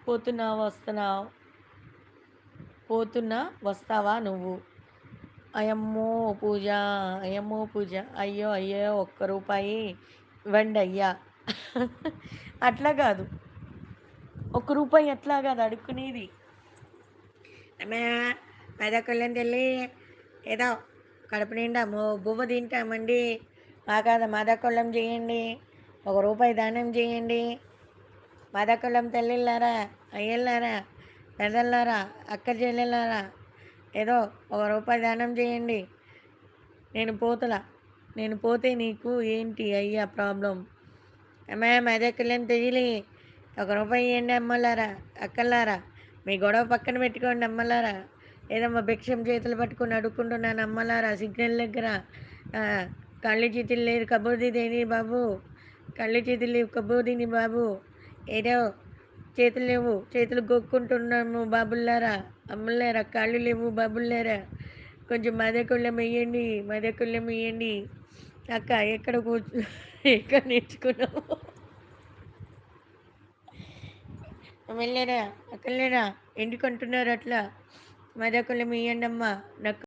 పోతున్నా వస్తున్నా పోతున్నా వస్తావా నువ్వు? అయమ్మో పూజ, అయమ్మో పూజ, అయ్యో అయ్యో ఒక్క రూపాయి ఇవ్వండయ్యా. అట్లా గాదు. ఒక్క రూపాయి అట్లా గాదు అడుక్కునేది. అమ్మా! పదకొల్లం తల్లి ఏదో కడుపు నిండా బువ్వ తింటామండి. మాదకొల్లం చేయండి. ఒక రూపాయి దానం చేయండి. మాదకొల్లం తల్లిల్లారా, అయ్యల్లారా, పెదల్లారా, అక్క చెల్లెల్లారా ఏదో ఒక రూపాయి దానం చేయండి. నేను పోతలా. నేను పోతే నీకు ఏంటి అయ్యా ప్రాబ్లం? అమ్మా! మాదకొల్లం తల్లి ఒక రూపాయి ఇయ్యండి అమ్మలారా, అక్కల్లారా. మీ గొడవ పక్కన పెట్టుకోండి అమ్మలారా. ఏదమ్మా భిక్షం చేతులు పట్టుకొని అడుక్కుంటున్నాను అమ్మలారా సిగ్నల్ దగ్గర. ఆ, కళ్ళు చేతులు లేదు కబోది దేని బాబు. కళ్ళు చేతులు లేవు కబోదిని బాబు. ఏదో చేతులు లేవు చేతులు గొక్కుంటున్నాము బాబుల్లారా, అమ్మలారా. కాళ్ళు లేవు బాబుల్లారా. కొంచెం మదకొల్లం వేయండి, మదకొల్లం వేయండి. అక్క ఎక్కడ ఎక్కడ నేర్చుకున్నావు? వెళ్ళారా అక్కర్లేరా ఎందుకు అంటున్నారు అట్లా? మదకొల్లం ఇయ్యండమ్మా నాకు.